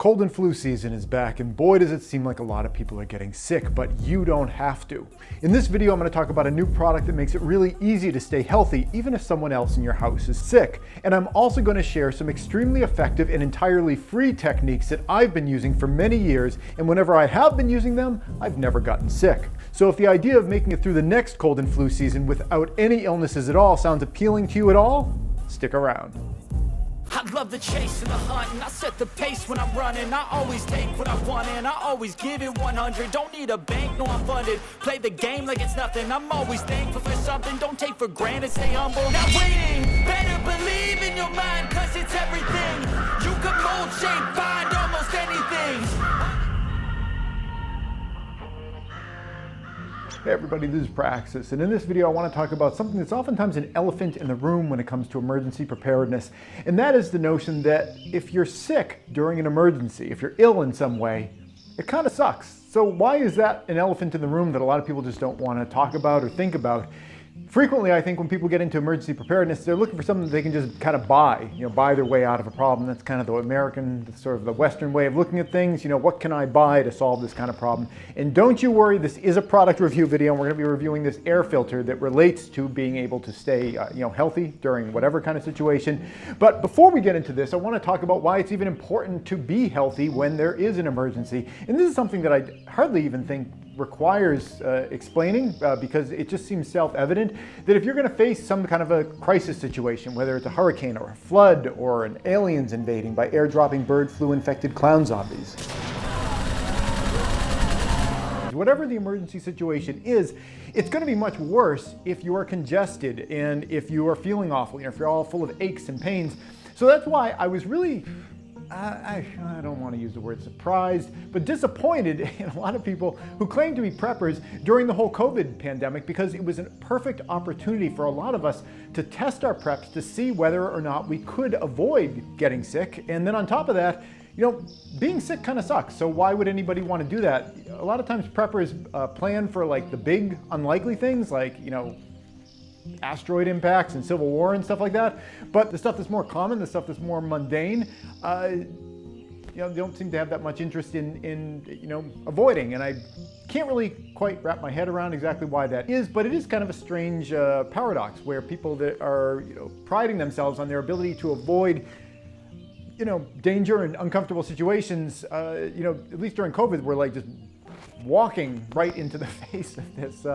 Cold and flu season is back, and boy does it seem like a lot of people are getting sick, but you don't have to. In this video, I'm going to talk about a new product that makes it really easy to stay healthy even if someone else in your house is sick. And I'm also going to share some extremely effective and entirely free techniques that I've been using for many years, and whenever I have been using them, I've never gotten sick. So if the idea of making it through the next cold and flu season without any illnesses at all sounds appealing to you at all, stick around. I love the chase and the hunt, and I set the pace when I'm running. I always take what I want and I always give it 100. Don't need a bank, no I'm funded. Play the game like it's nothing. I'm always thankful for something. Don't take for granted, stay humble. Now waiting, better believe in your mind, cause it's everything. You can mold, shape, find almost anything. Hey everybody, this is Praxis, and in this video I want to talk about something that's oftentimes an elephant in the room when it comes to emergency preparedness, and that is the notion that if you're sick during an emergency, if you're ill in some way, it kind of sucks. So why is that an elephant in the room that a lot of people just don't want to talk about or think about? Frequently, I think when people get into emergency preparedness, they're looking for something that they can just kind of buy their way out of a problem. That's kind of the American, sort of the Western way of looking at things. What can I buy to solve this kind of problem? And don't you worry, this is a product review video, and we're going to be reviewing this air filter that relates to being able to stay healthy during whatever kind of situation. But before we get into this, I want to talk about why it's even important to be healthy when there is an emergency. And this is something that I hardly even think requires explaining because it just seems self-evident that if you're going to face some kind of a crisis situation, whether it's a hurricane or a flood or an aliens invading by airdropping bird flu infected clown zombies, whatever the emergency situation is, it's going to be much worse if you are congested and if you are feeling awful, if you're all full of aches and pains. So that's why I was really I don't want to use the word surprised, but disappointed in a lot of people who claim to be preppers during the whole COVID pandemic, because it was a perfect opportunity for a lot of us to test our preps to see whether or not we could avoid getting sick. And then on top of that, being sick kind of sucks. So why would anybody want to do that? A lot of times preppers plan for like the big unlikely things like, asteroid impacts and civil war and stuff like that. But the stuff that's more common, the stuff that's more mundane, they don't seem to have that much interest in avoiding. And I can't really quite wrap my head around exactly why that is, but it is kind of a strange paradox where people that are priding themselves on their ability to avoid danger and uncomfortable situations, at least during COVID, were like just walking right into the face of this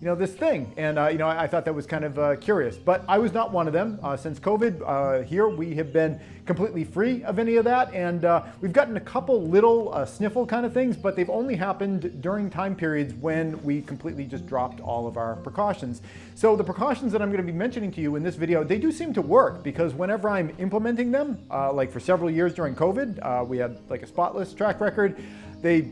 this thing. And I thought that was kind of curious, but I was not one of them. Since COVID, here we have been completely free of any of that, and we've gotten a couple little sniffle kind of things, but they've only happened during time periods when we completely just dropped all of our precautions. So the precautions that I'm going to be mentioning to you in this video, they do seem to work, because whenever I'm implementing them, like for several years during COVID, we had like a spotless track record. They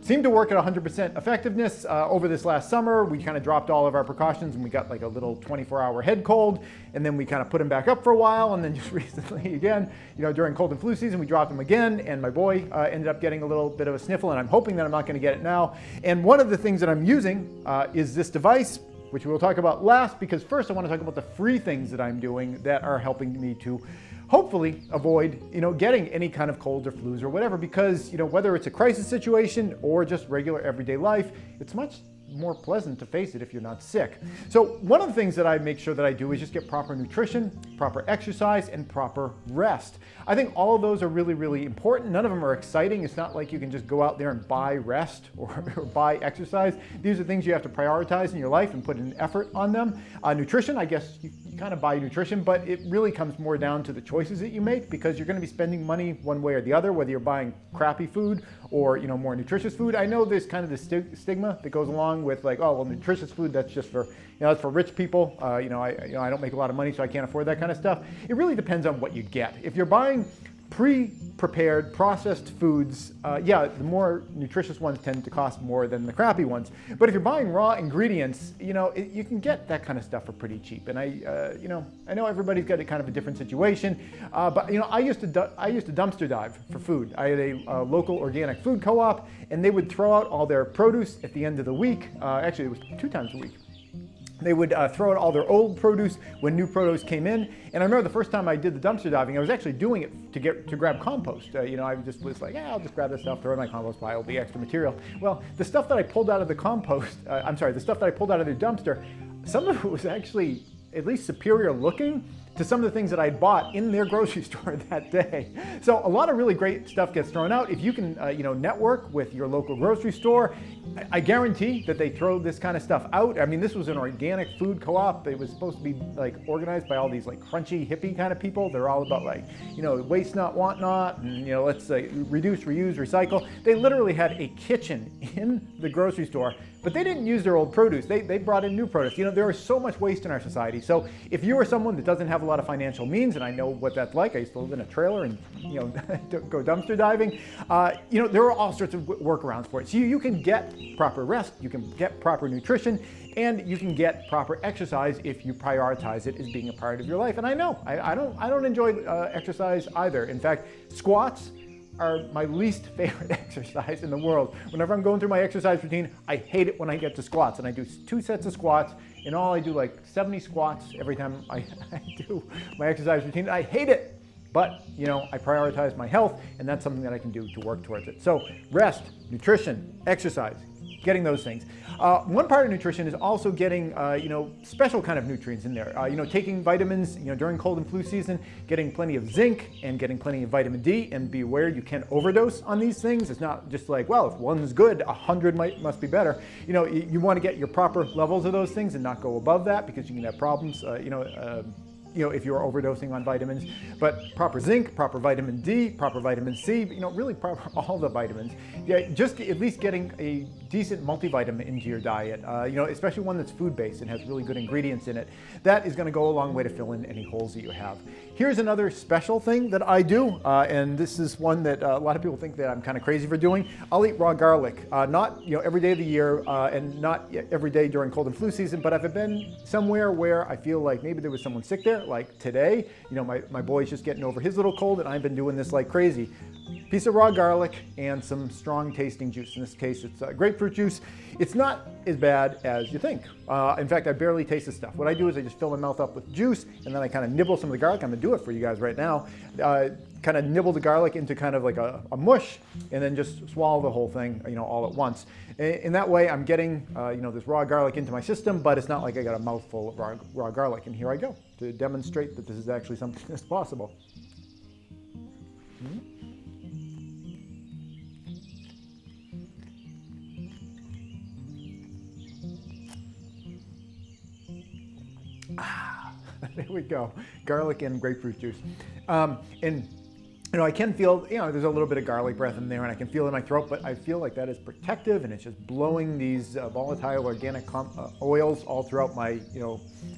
seemed to work at 100% effectiveness. Over this last summer, we kind of dropped all of our precautions and we got like a little 24-hour head cold, and then we kind of put them back up for a while, and then just recently again, during cold and flu season, we dropped them again, and my boy ended up getting a little bit of a sniffle, and I'm hoping that I'm not going to get it now. And one of the things that I'm using is this device, which we'll talk about last, because first I want to talk about the free things that I'm doing that are helping me to hopefully avoid, getting any kind of colds or flus or whatever, because, whether it's a crisis situation or just regular everyday life, it's much more pleasant to face it if you're not sick. So one of the things that I make sure that I do is just get proper nutrition, proper exercise, and proper rest. I think all of those are really, really important. None of them are exciting. It's not like you can just go out there and buy rest or buy exercise. These are things you have to prioritize in your life and put an effort on them. Nutrition, I guess you kind of buy nutrition, but it really comes more down to the choices that you make, because you're going to be spending money one way or the other, whether you're buying crappy food or more nutritious food. I know there's kind of this stigma that goes along with like, oh well, nutritious food, that's just for that's for rich people. I don't make a lot of money, so I can't afford that kind of stuff. It really depends on what you get. If you're buying pre-prepared processed foods, the more nutritious ones tend to cost more than the crappy ones. But if you're buying raw ingredients, you can get that kind of stuff for pretty cheap. And I know everybody's got a kind of a different situation, but I used to dumpster dive for food. I had a local organic food co-op, and they would throw out all their produce at the end of the week. Actually, it was 2 times a week. They would throw out all their old produce when new produce came in. And I remember the first time I did the dumpster diving, I was actually doing it to grab compost. I just was like, I'll just grab this stuff, throw it in my compost pile, the extra material. Well, the stuff that I pulled out of the the stuff that I pulled out of the dumpster, some of it was actually at least superior looking to some of the things that I bought in their grocery store that day. So a lot of really great stuff gets thrown out. If you can, network with your local grocery store, I guarantee that they throw this kind of stuff out. I mean, this was an organic food co-op. It was supposed to be like organized by all these like crunchy hippie kind of people. They're all about like, waste not, want not, and let's reduce, reuse, recycle. They literally had a kitchen in the grocery store, but they didn't use their old produce. They brought in new produce. There is so much waste in our society. So if you are someone that doesn't have a lot of financial means, and I know what that's like, I used to live in a trailer and go dumpster diving. There are all sorts of workarounds for it. So you can get proper rest, you can get proper nutrition, and you can get proper exercise if you prioritize it as being a part of your life. And I know I don't enjoy exercise either. In fact, squats are my least favorite exercise in the world. Whenever I'm going through my exercise routine, I hate it when I get to squats, and I do 2 sets of squats. In all, I do like 70 squats every time I do my exercise routine. I hate it, but I prioritize my health, and that's something that I can do to work towards it. So rest, nutrition, exercise, getting those things. One part of nutrition is also getting, special kind of nutrients in there. Taking vitamins, during cold and flu season, getting plenty of zinc and getting plenty of vitamin D, and be aware you can overdose on these things. It's not just like, well, if one's good, 100 must be better. You want to get your proper levels of those things and not go above that, because you can have problems, if you're overdosing on vitamins. But proper zinc, proper vitamin D, proper vitamin C, really proper all the vitamins. Yeah, just at least getting a decent multivitamin into your diet, especially one that's food-based and has really good ingredients in it. That is going to go a long way to fill in any holes that you have. Here's another special thing that I do, and this is one that a lot of people think that I'm kind of crazy for doing. I'll eat raw garlic, not every day of the year, and not every day during cold and flu season, but if I've been somewhere where I feel like maybe there was someone sick there, like today, my boy's just getting over his little cold, and I've been doing this like crazy. Piece of raw garlic and some strong tasting juice. In this case, it's grapefruit juice. It's not as bad as you think. In fact, I barely taste the stuff. What I do is I just fill my mouth up with juice, and then I kind of nibble some of the garlic. I'm gonna do it for you guys right now. Kind of nibble the garlic into kind of like a mush, and then just swallow the whole thing, all at once. In that way, I'm getting, this raw garlic into my system, but it's not like I got a mouthful of raw garlic. And here I go to demonstrate that this is actually something that's possible. Mm-hmm. There we go, garlic and grapefruit juice. I can feel, there's a little bit of garlic breath in there, and I can feel it in my throat, but I feel like that is protective, and it's just blowing these volatile organic oils all throughout my,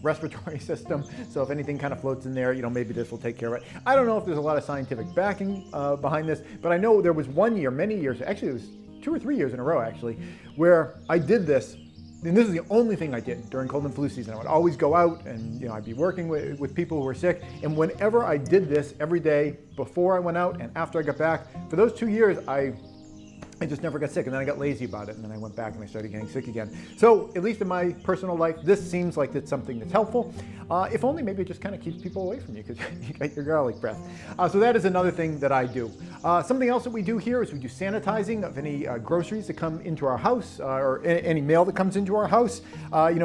respiratory system. So if anything kind of floats in there, maybe this will take care of it. I don't know if there's a lot of scientific backing behind this, but I know there was one year, many years, actually it was 2 or 3 years in a row actually, where I did this. And this is the only thing I did during cold and flu season. I would always go out and I'd be working with people who were sick. And whenever I did this every day before I went out and after I got back, for those 2 years, I just never got sick, and then I got lazy about it, and then I went back and I started getting sick again. So at least in my personal life, this seems like it's something that's helpful. If only maybe it just kind of keeps people away from you because you get your garlic breath. So that is another thing that I do. Something else that we do here is we do sanitizing of any groceries that come into our house or any mail that comes into our house.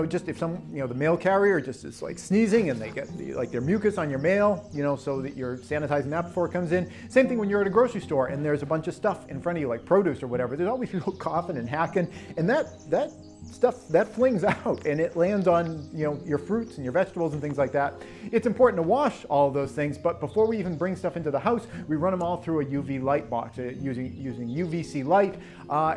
Just if the mail carrier just is like sneezing and they get their mucus on your mail, so that you're sanitizing that before it comes in. Same thing when you're at a grocery store and there's a bunch of stuff in front of you like produce or whatever. There's always people coughing and hacking, and that stuff that flings out and it lands on your fruits and your vegetables and things like that. It's important to wash all of those things, but before we even bring stuff into the house, we run them all through a UV light box using UVC light. I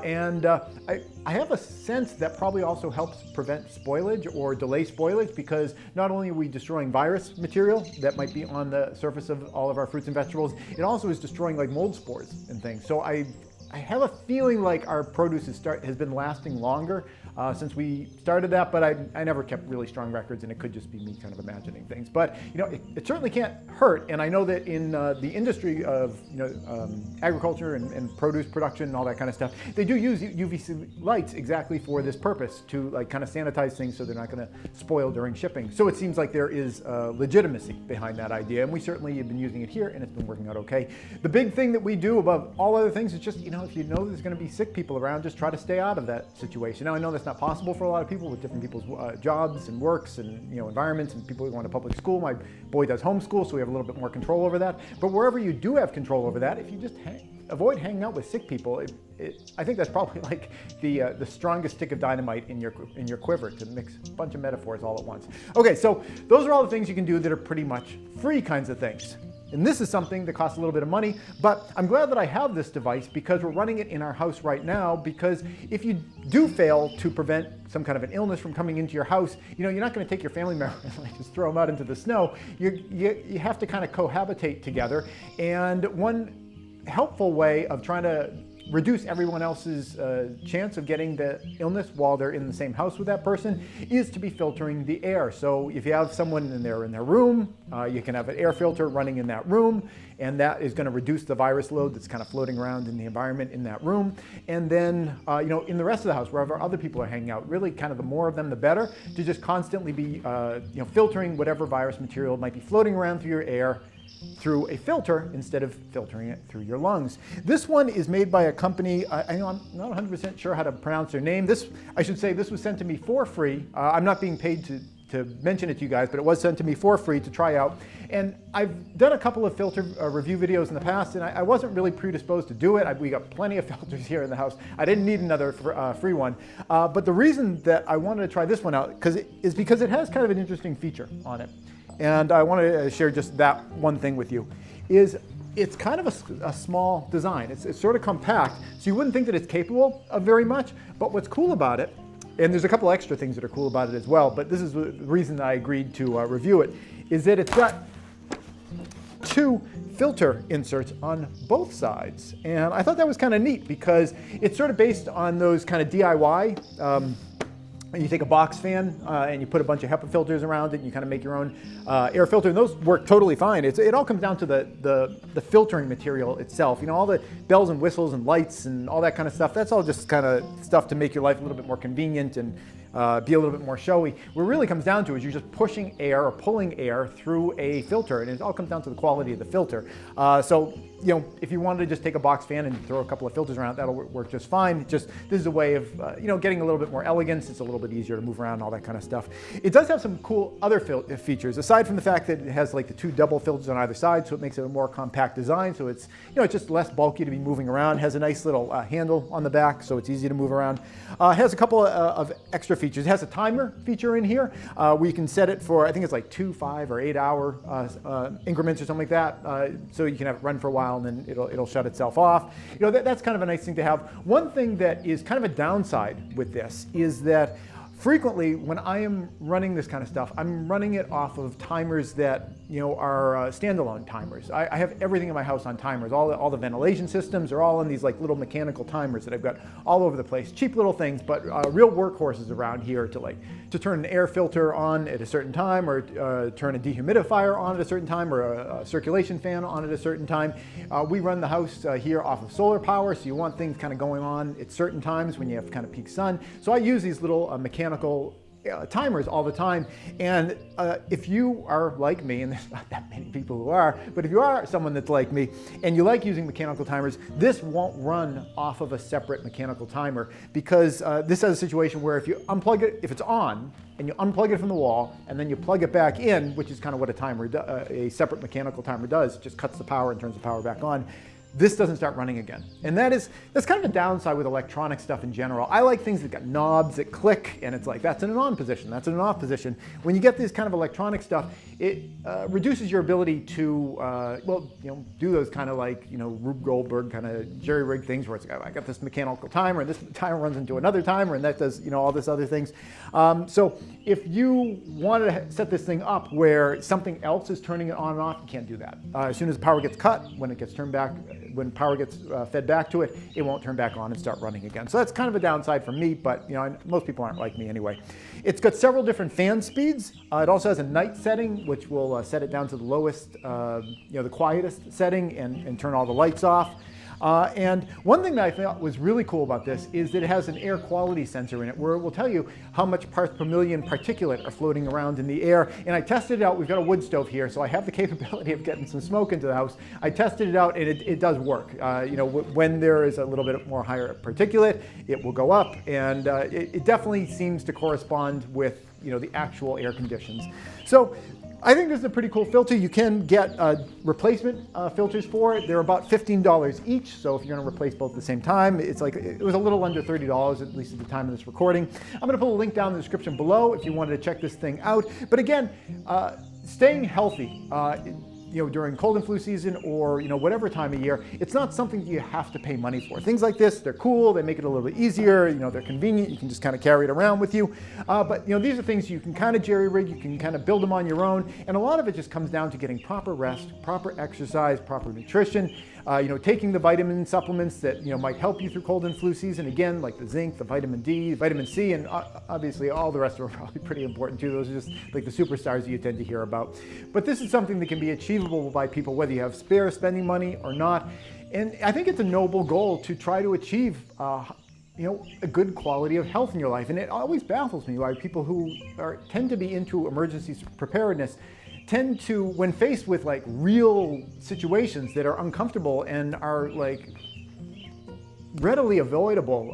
have a sense that probably also helps prevent spoilage or delay spoilage, because not only are we destroying virus material that might be on the surface of all of our fruits and vegetables, it also is destroying like mold spores and things. So I have a feeling like our produce has been lasting longer since we started that, but I never kept really strong records, and it could just be me kind of imagining things. But it certainly can't hurt, and I know that in the industry of agriculture and produce production and all that kind of stuff, they do use UVC lights exactly for this purpose, to like kind of sanitize things so they're not going to spoil during shipping. So it seems like there is legitimacy behind that idea, and we certainly have been using it here, and it's been working out okay. The big thing that we do above all other things is just, if you know there's going to be sick people around, just try to stay out of that situation. Now, I know that's not possible for a lot of people with different people's jobs and works and environments, and people who go to public school. My boy does homeschool, so we have a little bit more control over that. But wherever you do have control over that, if you just avoid hanging out with sick people, I think that's probably like the strongest stick of dynamite in your quiver to mix a bunch of metaphors all at once. Okay, so those are all the things you can do that are pretty much free kinds of things. And this is something that costs a little bit of money, but I'm glad that I have this device because we're running it in our house right now, because if you do fail to prevent some kind of an illness from coming into your house, you're not going to take your family member and like just throw them out into the snow. You have to kind of cohabitate together. And one helpful way of trying to reduce everyone else's chance of getting the illness while they're in the same house with that person is to be filtering the air. So if you have someone in their room, you can have an air filter running in that room, and that is going to reduce the virus load that's kind of floating around in the environment in that room. And then, in the rest of the house, wherever other people are hanging out, really kind of the more of them, the better, to just constantly be, filtering whatever virus material might be floating around through your air through a filter instead of filtering it through your lungs. This one is made by a company, I know I'm not 100% sure how to pronounce their name. This was sent to me for free. I'm not being paid to mention it to you guys, but it was sent to me for free to try out. And I've done a couple of filter review videos in the past, and I wasn't really predisposed to do it. We got plenty of filters here in the house. I didn't need another free one. But the reason that I wanted to try this one out is because it has kind of an interesting feature on it. And I want to share just that one thing with you. It's kind of a small design. It's sort of compact, so you wouldn't think that it's capable of very much. But what's cool about it, and there's a couple extra things that are cool about it as well, but this is the reason that I agreed to review it, is that it's got two filter inserts on both sides. And I thought that was kind of neat because it's sort of based on those kind of DIY. And you take a box fan and you put a bunch of HEPA filters around it, and you kind of make your own air filter, and those work totally fine. It all comes down to the filtering material itself. All the bells and whistles and lights and all that kind of stuff, that's all just kind of stuff to make your life a little bit more convenient and be a little bit more showy. What it really comes down to is you're just pushing air or pulling air through a filter, and it all comes down to the quality of the filter. So if you wanted to just take a box fan and throw a couple of filters around, that'll work just fine. This is a way of getting a little bit more elegance. It's a little bit easier to move around and all that kind of stuff. It does have some cool other features, aside from the fact that it has like the two double filters on either side, so it makes it a more compact design. So it's it's just less bulky to be moving around. It has a nice little handle on the back, so it's easy to move around. It has a couple of extra features. It has a timer feature in here where you can set it for, I think it's like 2, 5, or 8 hour increments or something like that. So you can have it run for a while, and then it'll shut itself off. That's kind of a nice thing to have. One thing that is kind of a downside with this is that frequently when I am running this kind of stuff, I'm running it off of timers that are standalone timers. I have everything in my house on timers. All the ventilation systems are all on these like little mechanical timers that I've got all over the place. Cheap little things, but real workhorses around here to turn an air filter on at a certain time, or turn a dehumidifier on at a certain time, or a circulation fan on at a certain time. We run the house here off of solar power, so you want things kind of going on at certain times when you have kind of peak sun. So I use these little mechanical timers all the time. And if you are like me, and there's not that many people who are, but if you are someone that's like me and you like using mechanical timers, this won't run off of a separate mechanical timer, because this has a situation where if you unplug it, if it's on, and you unplug it from the wall, and then you plug it back in, which is kind of what a separate mechanical timer does, it just cuts the power and turns the power back on. This doesn't start running again. And that's kind of a downside with electronic stuff in general. I like things that got knobs that click, and it's like, that's in an on position, that's in an off position. When you get this kind of electronic stuff, it reduces your ability to, do those kind of like, Rube Goldberg kind of jerry-rig things where it's like, I got this mechanical timer, and this timer runs into another timer, and that does, all this other things. So if you wanted to set this thing up where something else is turning it on and off, you can't do that. As soon as the power gets cut, when it gets turned back when power gets fed back to it, it won't turn back on and start running again. So that's kind of a downside for me, but most people aren't like me anyway. It's got several different fan speeds. It also has a night setting, which will set it down to the lowest, the quietest setting and turn all the lights off. And one thing that I thought was really cool about this is that it has an air quality sensor in it where it will tell you how much parts per million particulate are floating around in the air. And I tested it out. We've got a wood stove here, so I have the capability of getting some smoke into the house. I tested it out, and it does work. When there is a little bit more higher particulate, it will go up, and it definitely seems to correspond with the actual air conditions. So I think this is a pretty cool filter. You can get replacement filters for it. They're about $15 each, so if you're going to replace both at the same time, it was a little under $30, at least at the time of this recording. I'm going to put a link down in the description below if you wanted to check this thing out. But again, staying healthy during cold and flu season or whatever time of year, it's not something you have to pay money for. Things like this, they're cool, they make it a little bit easier, they're convenient, you can just kind of carry it around with you. But these are things you can kind of jerry-rig, you can kind of build them on your own, and a lot of it just comes down to getting proper rest, proper exercise, proper nutrition, taking the vitamin supplements that might help you through cold and flu season, again, like the zinc, the vitamin D, vitamin C, and obviously all the rest are probably pretty important too. Those are just like the superstars you tend to hear about. But this is something that can be achievable by people whether you have spare spending money or not. And I think it's a noble goal to try to achieve a good quality of health in your life. And it always baffles me why people who tend to be into emergency preparedness tend to, when faced with like real situations that are uncomfortable and are like readily avoidable,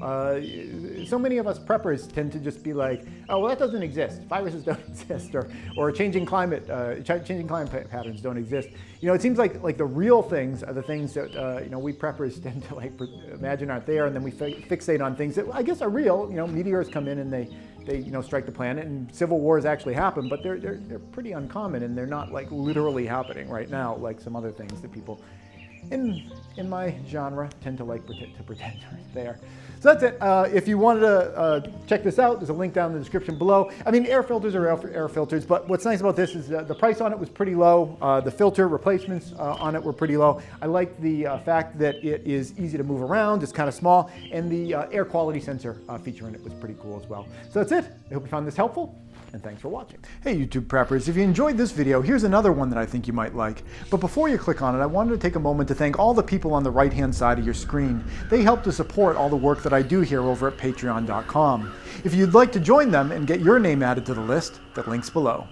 so many of us preppers tend to just be like, oh, well, that doesn't exist. Viruses don't exist, or changing climate patterns don't exist. It seems like the real things are the things that we preppers tend to imagine aren't there, and then we fixate on things that I guess are real. Meteors come in and they strike the planet, and civil wars actually happen, but they're pretty uncommon, and they're not like literally happening right now like some other things that people in my genre tend to like to pretend are there. So that's it. If you wanted to check this out, there's a link down in the description below. I mean, air filters are air filters, but what's nice about this is the price on it was pretty low. The filter replacements on it were pretty low. I like the fact that it is easy to move around, it's kind of small, and the air quality sensor feature in it was pretty cool as well. So that's it. I hope you found this helpful, and thanks for watching. Hey YouTube preppers, if you enjoyed this video, here's another one that I think you might like. But before you click on it, I wanted to take a moment to thank all the people on the right-hand side of your screen. They help to support all the work that I do here over at patreon.com. If you'd like to join them and get your name added to the list, the link's below.